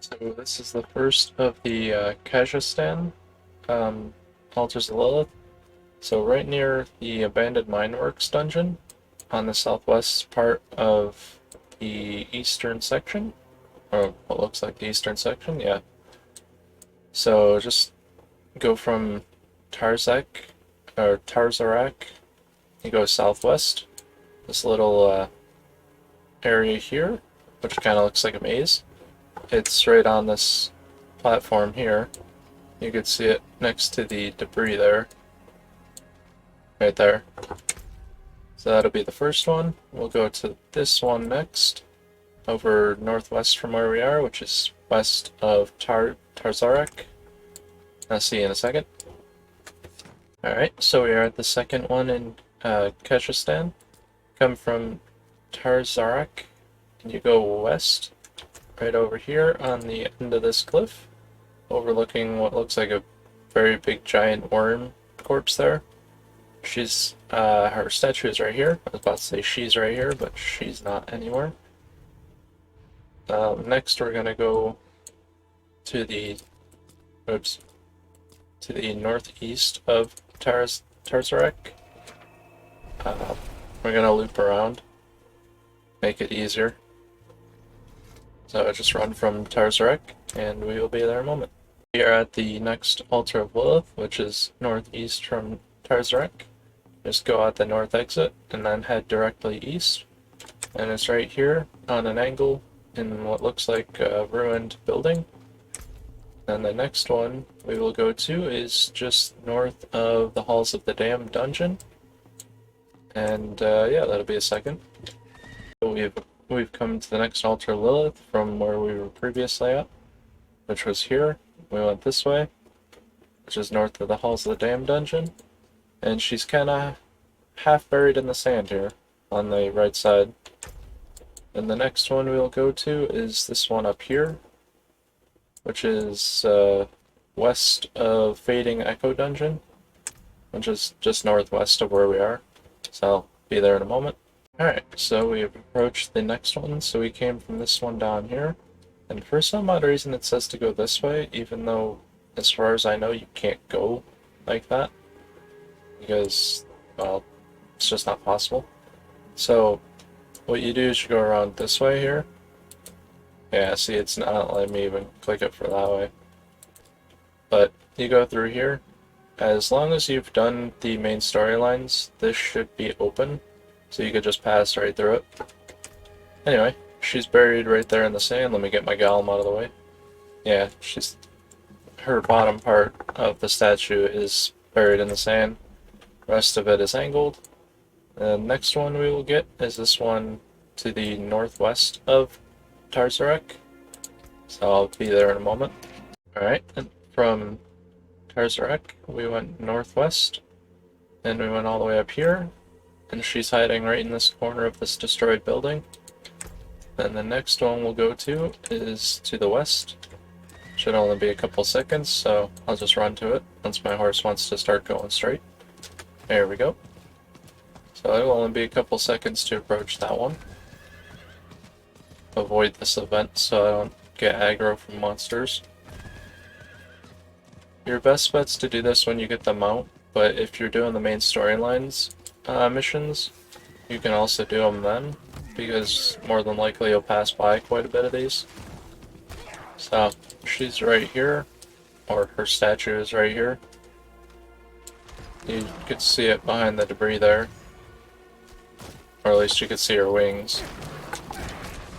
So this is the first of the Kehjistan altars of Lilith. So right near the abandoned mineworks dungeon on the southwest part of the eastern section, or what looks like the eastern section, yeah. So just go from Tarzak, or Tarzarak, you go southwest, this little area here, which kind of looks like a maze. It's right on this platform here. You can see it next to the debris there. Right there. So that'll be the first one. We'll go to this one next, over northwest from where we are, which is west of Tarzarak. I'll see you in a second. Alright, so we are at the second one in Kehjistan. Come from Tarzarak, and you go west, right over here on the end of this cliff, overlooking what looks like a very big giant worm corpse there. She's, her statue is right here. I was about to say she's right here, but she's not anywhere. Next we're gonna go to the, to the northeast of Tarzarek. We're gonna loop around, make it easier. So just run from Tarzarek, and we will be there in a moment. We are at the next altar of Lilith, which is northeast from Tarzarek. Just go out the north exit, and then head directly east. And it's right here, on an angle, in what looks like a ruined building. And the next one we will go to is just north of the Halls of the Damned dungeon. And yeah, that'll be a second. So we've come to the next altar of Lilith from where we were previously at, which was here. We went this way, which is north of the Halls of the Damned dungeon. And she's kind of half buried in the sand here on the right side. And the next one we'll go to is this one up here, which is west of Fading Echo Dungeon, which is just northwest of where we are. So I'll be there in a moment. Alright, so we have approached the next one. So we came from this one down here, and for some odd reason it says to go this way, even though as far as I know you can't go like that, because, well, it's just not possible. So what you do is you go around this way here. Yeah, see, it's not letting me even click it for that way. But you go through here. As long as you've done the main storylines, this should be open, so you could just pass right through it. Anyway, she's buried right there in the sand. Let me get my golem out of the way. Yeah, her bottom part of the statue is buried in the sand. Rest of it is angled. The next one we will get is this one to the northwest of Tarzarek. So I'll be there in a moment. Alright, and from Tarzarek we went northwest, and we went all the way up here, and she's hiding right in this corner of this destroyed building. Then the next one we'll go to is to the west. Should only be a couple seconds, so I'll just run to it once my horse wants to start going straight. There we go. So it will only be a couple seconds to approach that one. Avoid this event so I don't get aggro from monsters. Your best bet's to do this when you get the mount, but if you're doing the main storylines missions, you can also do them then, because more than likely you'll pass by quite a bit of these. So she's right here, or her statue is right here. You could see it behind the debris there. Or at least you could see her wings.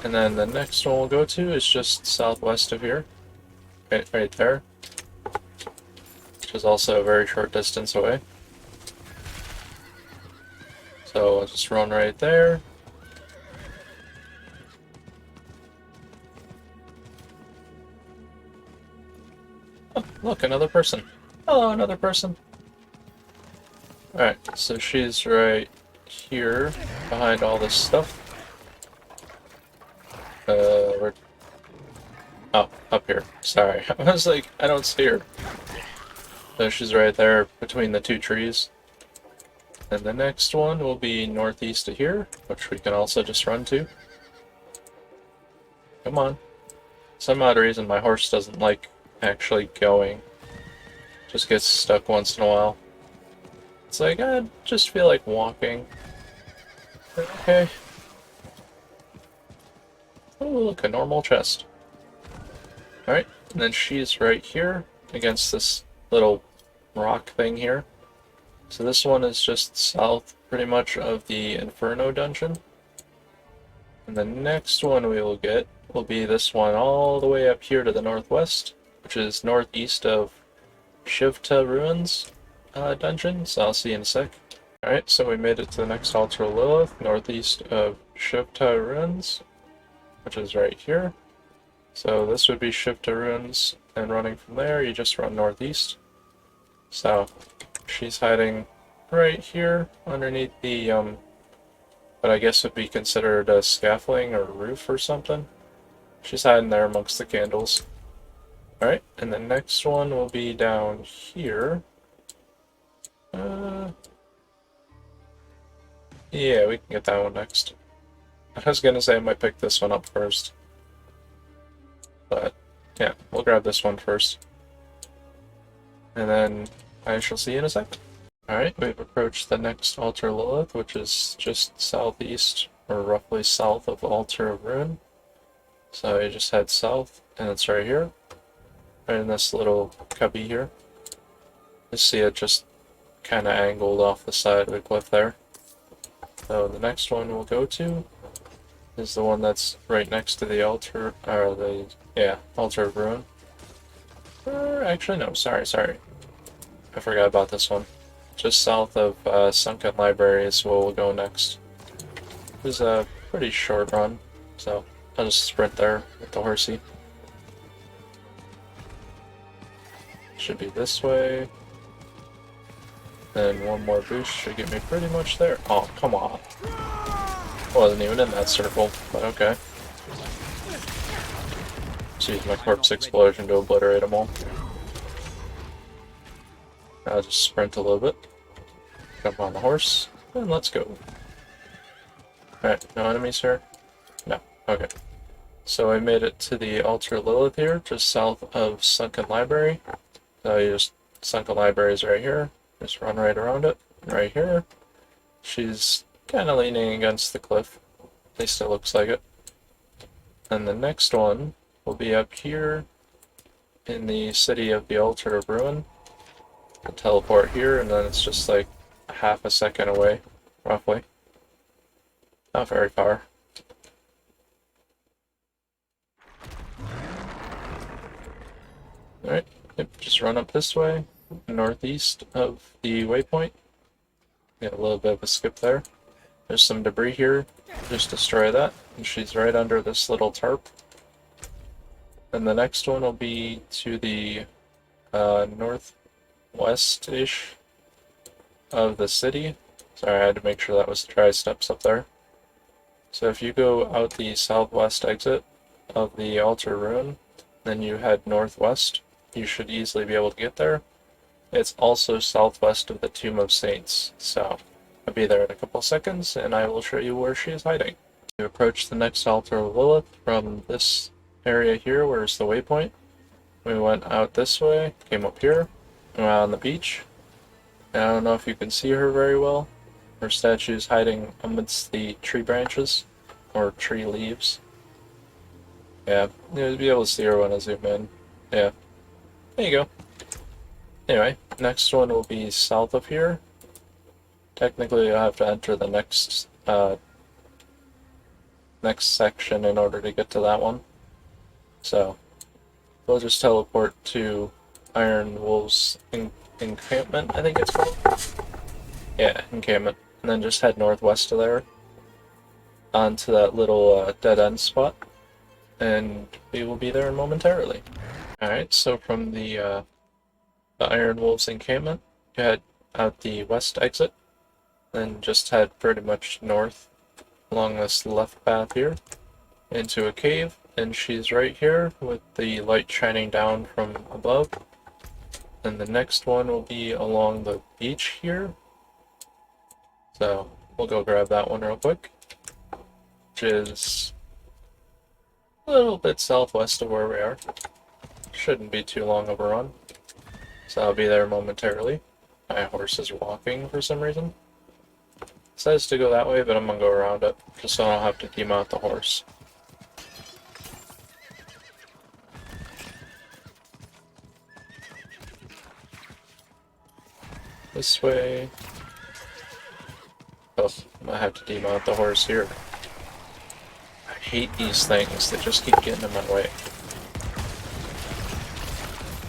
And then the next one we'll go to is just southwest of here. Right there. Which is also a very short distance away. So I'll just run right there. Oh, look, another person. Hello, another person. Alright, so she's right here, behind all this stuff. Where... Oh, up here. Sorry. I was like, I don't see her. So she's right there between the two trees. And the next one will be northeast of here, which we can also just run to. Come on. some odd reason my horse doesn't like actually going. Just gets stuck once in a while. It's like, I just feel like walking. Okay. Oh, look, a normal chest. Alright, and then she's right here against this little rock thing here. So this one is just south, pretty much, of the Inferno dungeon. And the next one we will get will be this one all the way up here to the northwest, which is northeast of Shivta Ruins dungeon, so I'll see you in a sec. Alright, so we made it to the next altar of Lilith, northeast of Shivta Ruins, which is right here. So this would be Shivta Ruins, and running from there, you just run northeast. So she's hiding right here underneath the, what I guess would be considered a scaffolding or roof or something. She's hiding there amongst the candles. Alright, and the next one will be down here. Yeah, we can get that one next. I was gonna say I might pick this one up first. But, yeah, we'll grab this one first. And then I shall see you in a sec. Alright, we've approached the next Altar Lilith, which is just southeast, or roughly south of Altar of Ruin. So you just head south, and it's right here. Right in this little cubby here. You see it just kind of angled off the side of the cliff there. So the next one we'll go to is the one that's right next to the altar, or Altar of Ruin. Actually, no, sorry. I forgot about this one. Just south of Sunken Library is where we'll go next. It was a pretty short run, so I'll just sprint there with the horsey. Should be this way. Then one more boost should get me pretty much there. Oh, come on. Wasn't even in that circle, but okay. Just use my corpse explosion to obliterate them all. I'll just sprint a little bit. Jump on the horse, and let's go. Alright, no enemies here? No, okay. So I made it to the Altar Lilith here, just south of Sunken Library. So you just, Sunken Library is right here. Just run right around it, right here. She's kind of leaning against the cliff. At least it looks like it. And the next one will be up here in the city of the Altar of Ruin. I'll teleport here, and then it's just like half a second away, roughly. Not very far. Alright, yep, just run up this way, northeast of the waypoint. Get a little bit of a skip there. There's some debris here, just destroy that, and she's right under this little tarp. And the next one will be to the northwest-ish of the city. Sorry, I had to make sure that was the dry steps up there. So if you go out the southwest exit of the Altar Ruin, then you head northwest, you should easily be able to get there. It's also southwest of the Tomb of Saints, so I'll be there in a couple seconds, and I will show you where she is hiding. You approach the next Altar of Lilith from this area here, where is the waypoint. We went out this way, came up here, and we're on the beach. And I don't know if you can see her very well. Her statue is hiding amidst the tree branches, or tree leaves. Yeah, you'll be able to see her when I zoom in. Yeah, there you go. Anyway, next one will be south of here. Technically, you'll have to enter the next section in order to get to that one. So, we'll just teleport to Iron Wolves Encampment, I think it's called. Yeah, encampment. And then just head northwest of there, onto that little dead-end spot, and we will be there momentarily. Alright, so from the Iron Wolves Encampment, you head out the west exit, then just head pretty much north along this left path here, into a cave, and she's right here with the light shining down from above. And the next one will be along the beach here. So we'll go grab that one real quick, which is a little bit southwest of where we are. Shouldn't be too long of a run. So I'll be there momentarily. My horse is walking for some reason. It says to go that way, but I'm gonna go around it, just so I don't have to demount the horse. This way. Oh, I might have to demount the horse here. I hate these things, they just keep getting in my way.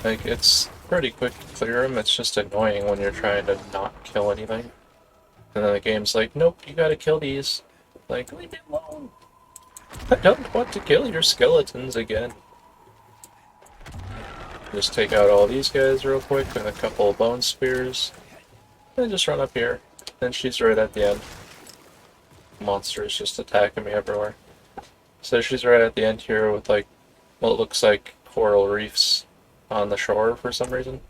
Like, it's pretty quick to clear them, it's just annoying when you're trying to not kill anything. And then the game's like, nope, you gotta kill these. Like, leave me alone. I don't want to kill your skeletons again. Just take out all these guys real quick with a couple of bone spears. And just run up here. Then she's right at the end. Monster is just attacking me everywhere. So she's right at the end here with like what looks like coral reefs on the shore for some reason.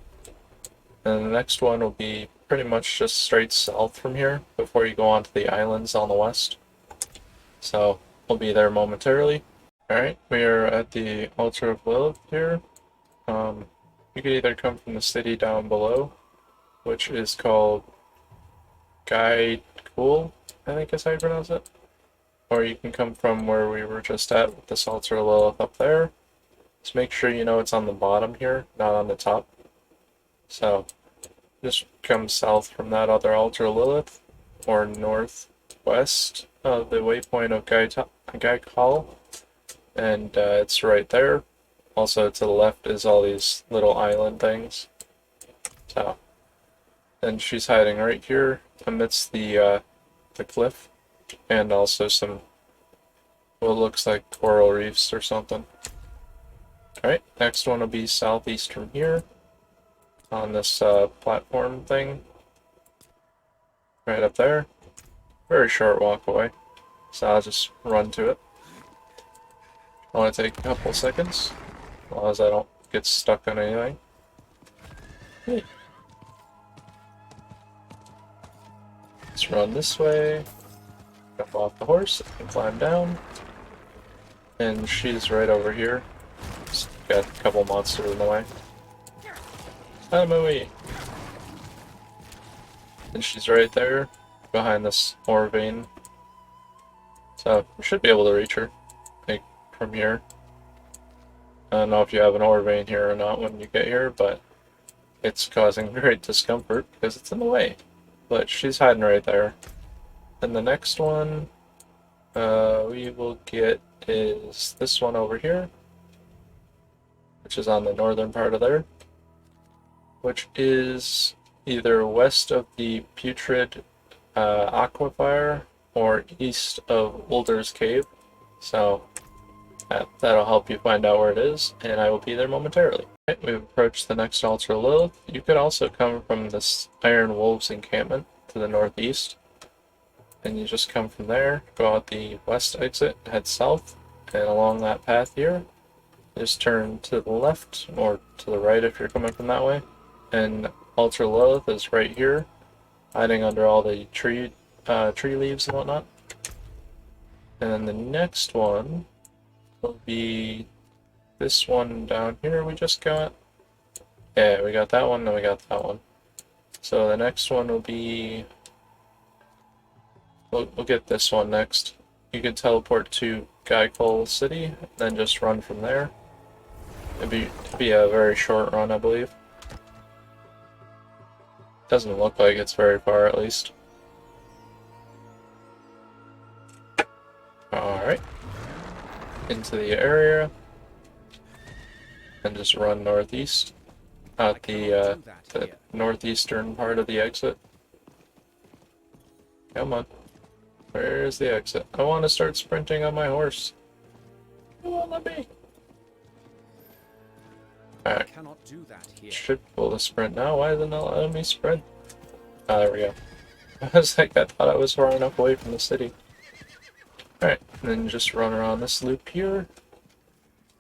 And the next one will be pretty much just straight south from here before you go on to the islands on the west. So we'll be there momentarily. Alright, we are at the altar of Lillith here. You could either come from the city down below, which is called Kehjistan, I think is how you pronounce it. Or you can come from where we were just at with this altar of Lillith up there. Just make sure you know it's on the bottom here, not on the top. So just come south from that other altar of Lillith, or northwest of the waypoint of Kehjistan, and it's right there. Also to the left is all these little island things. So, and she's hiding right here amidst the cliff, and also some what looks like coral reefs or something. Alright, next one will be southeast from here, on this platform thing, right up there. Very short walk away, so I'll just run to it. I want to take a couple seconds, as long as I don't get stuck on anything. Hey. Let's run this way, jump off the horse, and climb down. And she's right over here. Just got a couple monsters in the way. Out of my way! And she's right there, behind this ore vein. So, we should be able to reach her, like, from here. I don't know if you have an ore vein here or not when you get here, but it's causing great discomfort because it's in the way. But she's hiding right there. And the next one we will get is this one over here, which is on the northern part of there, which is either west of the Putrid Aquifer or east of Ulder's Cave. So that'll help you find out where it is, and I will be there momentarily. Right, we've approached the next altar of Lillith. You could also come from this Iron Wolves encampment to the northeast, and you just come from there, go out the west exit, head south, and along that path here, just turn to the left, or to the right if you're coming from that way, and altar of Lillith is right here, hiding under all the tree leaves and whatnot. And then the next one will be this one down here we just got. Yeah, we got that one, and we got that one. So the next one will be... We'll get this one next. You can teleport to Kehjistan City, then just run from there. It'd be a very short run, I believe. Doesn't look like it's very far, at least. Alright. Into the area. And just run northeast. Out the northeastern part of the exit. Come on. Where's the exit? I want to start sprinting on my horse. Come on, let me. Alright. Should pull the sprint now. Why isn't it letting me sprint? Ah, there we go. I was like, I thought I was far enough away from the city. Alright, and then just run around this loop here.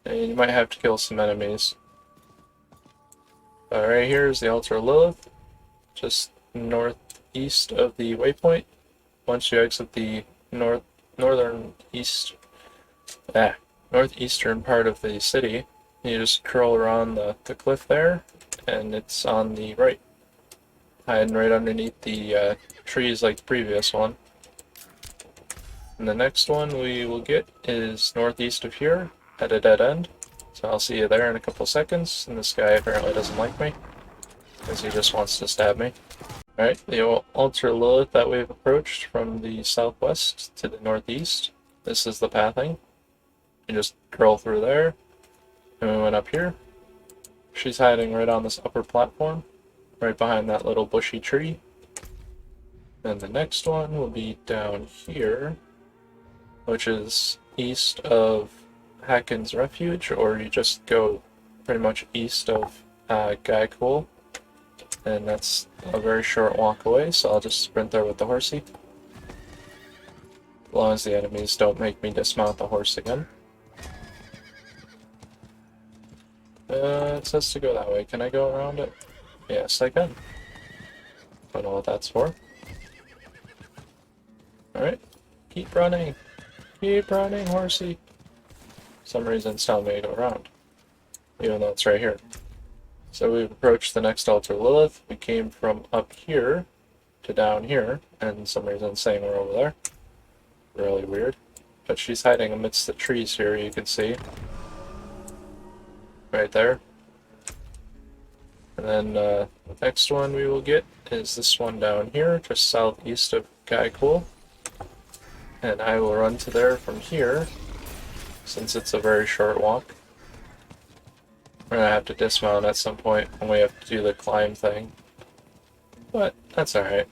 And you might have to kill some enemies. Right here is the altar of Lillith. Just northeast of the waypoint. Once you exit the northern east... northeastern part of the city. You just curl around the cliff there, and it's on the right, hiding right underneath the trees like the previous one. And the next one we will get is northeast of here, at a dead end. So I'll see you there in a couple seconds, and this guy apparently doesn't like me, because he just wants to stab me. Alright, the altar Lillith that we've approached from the southwest to the northeast. This is the pathing. You just curl through there, and we went up here. She's hiding right on this upper platform, right behind that little bushy tree. And the next one will be down here, which is east of Hacken's Refuge, or you just go pretty much east of Gaikul, and that's a very short walk away, so I'll just sprint there with the horsey. As long as the enemies don't make me dismount the horse again. It says to go that way. Can I go around it? Yes, I can. Don't know what that's for. Alright, keep running. Keep running, horsey. For some reason it's telling me to go around, even though it's right here. So we've approached the next altar Lillith. We came from up here to down here, and for some reason it's saying we're over there. Really weird. But she's hiding amidst the trees here, you can see. Right there. And then the next one we will get is this one down here, just southeast of Gaikul. And I will run to there from here, since it's a very short walk. We're gonna have to dismount at some point when we have to do the climb thing. But that's alright.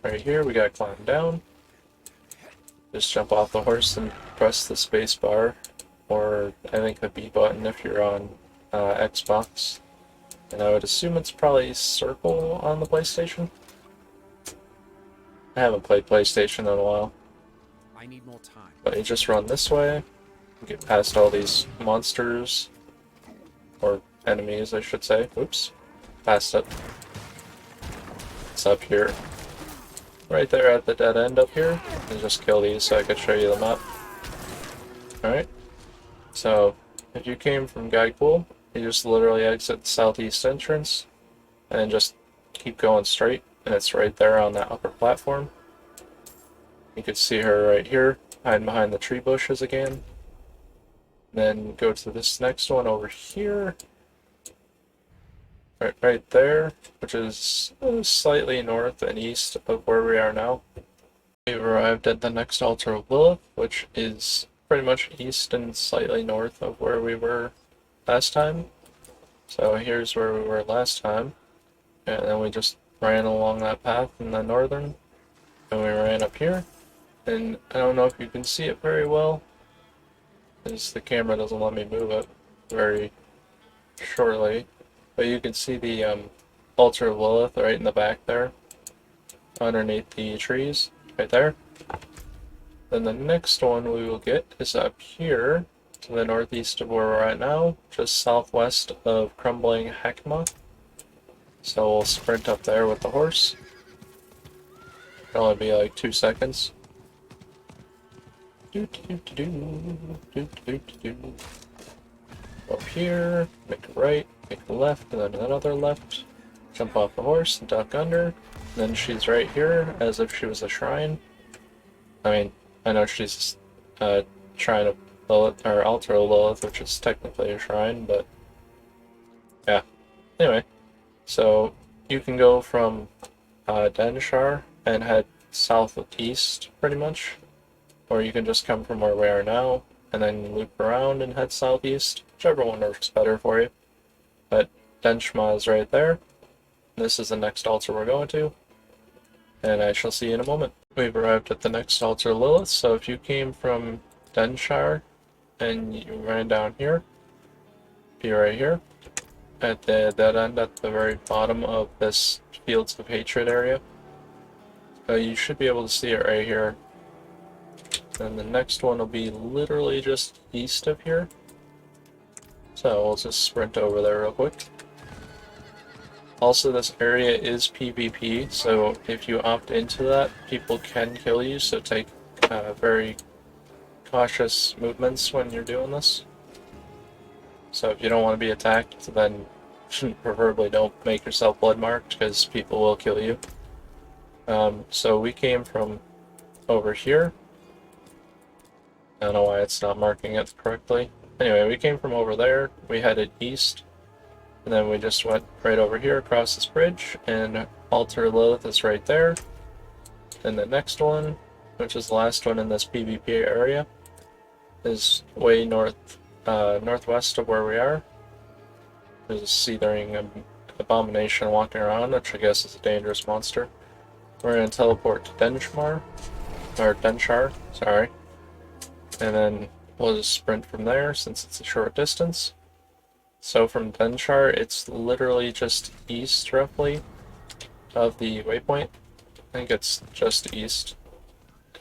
Right here we gotta climb down. Just jump off the horse and press the space bar, or I think the B button if you're on Xbox. And I would assume it's probably circle on the PlayStation. I haven't played PlayStation in a while. I need more time. But you just run this way, get past all these monsters, or enemies I should say. Oops, past it. It's up here. Right there at the dead end up here. And just kill these so I could show you the map. Alright. So, if you came from Gaikul, you just literally exit the southeast entrance, and then just keep going straight, and it's right there on that upper platform. You can see her right here, hiding behind the tree bushes again. Then go to this next one over here. Right there, which is slightly north and east of where we are now. We've arrived at the next altar of Lillith, which is pretty much east and slightly north of where we were last time. So here's where we were last time. And then we just ran along that path in the northern. And we ran up here. And I don't know if you can see it very well, because the camera doesn't let me move it very shortly. But you can see the altar of Lillith right in the back there, underneath the trees, right there. Then the next one we will get is up here, to the northeast of where we're at now, just southwest of Crumbling Hakma. So we'll sprint up there with the horse. It'll only be like 2 seconds. Up here, make a right, make a left, and then another left. Jump off the horse and duck under. And then she's right here, as if she was a shrine. I mean, I know she's shrine of Lillith, or altar of Lillith, which is technically a shrine, but yeah. Anyway, so you can go from Denshar and head southeast, pretty much. Or you can just come from where we are now, and then loop around and head southeast, whichever one works better for you. But Denshma is right there. This is the next altar we're going to, and I shall see you in a moment. We've arrived at the next altar Lillith, so if you came from Denshar and you ran down here, be right here, at the dead end at the very bottom of this Fields of Hatred area. You should be able to see it right here. And the next one will be literally just east of here. So we'll just sprint over there real quick. Also, this area is PvP, so if you opt into that, people can kill you, so take very cautious movements when you're doing this. So if you don't want to be attacked, then preferably don't make yourself blood marked, because people will kill you. So we came from over here. I don't know why it's not marking it correctly. Anyway, we came from over there, we headed east, and then we just went right over here across this bridge, and Altar Lillith is right there. And the next one, which is the last one in this PvP area, is way northwest of where we are. There's a seething abomination walking around, which I guess is a dangerous monster. We're going to teleport to Denshar, sorry. And then we'll just sprint from there since it's a short distance. So from Denshar, it's literally just east, roughly, of the waypoint. I think it's just east.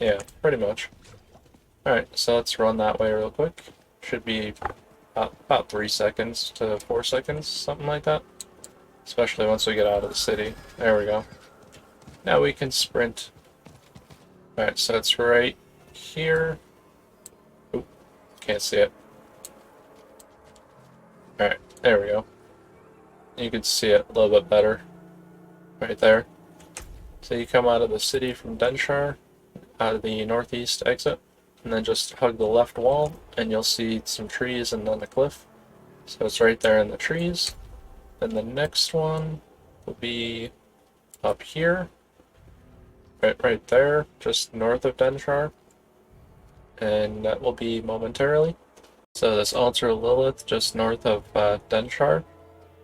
Yeah, pretty much. Alright, so let's run that way real quick. Should be about 3 seconds to 4 seconds, something like that. Especially once we get out of the city. There we go. Now we can sprint. Alright, so it's right here. Oop, can't see it. Alright, there we go. You can see it a little bit better. Right there. So you come out of the city from Denshar, out of the northeast exit, and then just hug the left wall, and you'll see some trees and then a cliff. So it's right there in the trees. Then the next one will be up here, right there, just north of Denshar, and that will be momentarily. So this Altar Lillith, just north of Denshar,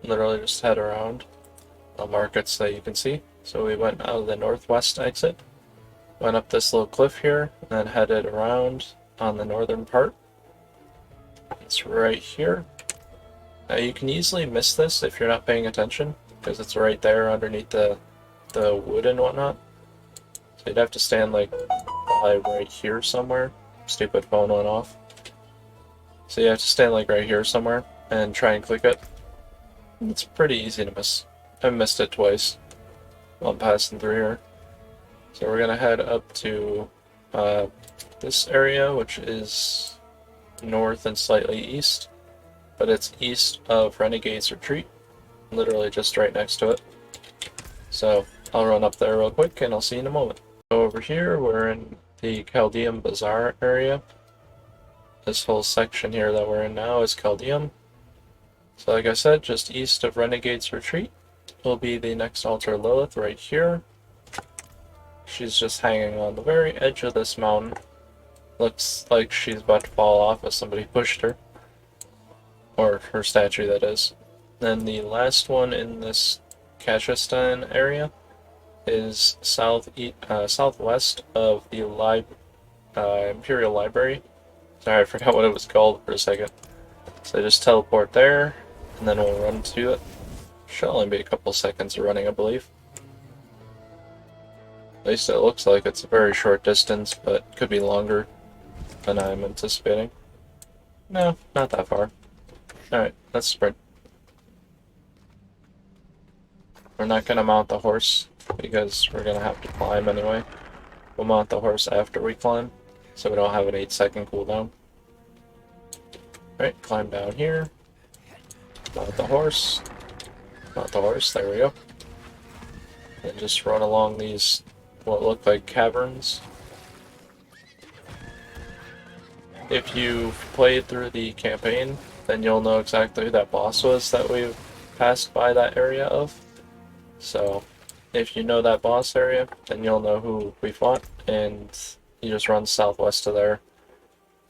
literally just head around. I'll mark it so you can see. So we went out of the northwest exit, went up this little cliff here, and then headed around on the northern part. It's right here. Now you can easily miss this if you're not paying attention, because it's right there underneath the wood and whatnot. So you'd have to stand like probably right here somewhere. Stupid phone went off. So you have to stand like right here somewhere and try and click it. It's pretty easy to miss. I missed it twice while I'm passing through here. So we're gonna head up to this area, which is north and slightly east, but it's east of Renegade's Retreat, literally just right next to it. So I'll run up there real quick and I'll see you in a moment. So over here we're in the Chaldean Bazaar area. This whole section here that we're in now is Chaldean. So like I said, just east of Renegade's Retreat will be the next Altar Lillith right here. She's just hanging on the very edge of this mountain. Looks like she's about to fall off as somebody pushed her. Or her statue, that is. Then the last one in this Kehjistan area is southwest of the Imperial Library. Sorry, I forgot what it was called for a second. So just teleport there, and then we'll run to it. Should only be a couple seconds of running, I believe. At least it looks like it's a very short distance, but could be longer than I'm anticipating. No, not that far. Alright, let's sprint. We're not going to mount the horse, because we're going to have to climb anyway. We'll mount the horse after we climb, so we don't have an 8-second cooldown. Alright, climb down here. Mount the horse. Mount the horse, there we go. And just run along these, what look like caverns. If you've played through the campaign, then you'll know exactly who that boss was that we've passed by that area of. So, if you know that boss area, then you'll know who we fought, and you just run southwest of there,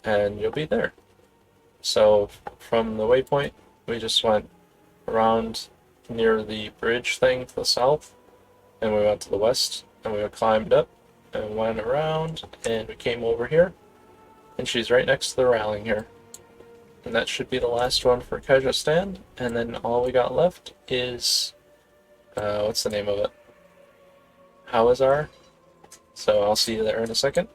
and you'll be there. So, from the waypoint, we just went around near the bridge thing to the south, and we went to the west, and we climbed up, and went around, and we came over here, and she's right next to the railing here. And that should be the last one for Kehjistan, and then all we got left is, what's the name of it? Hawazar. So I'll see you there in a second.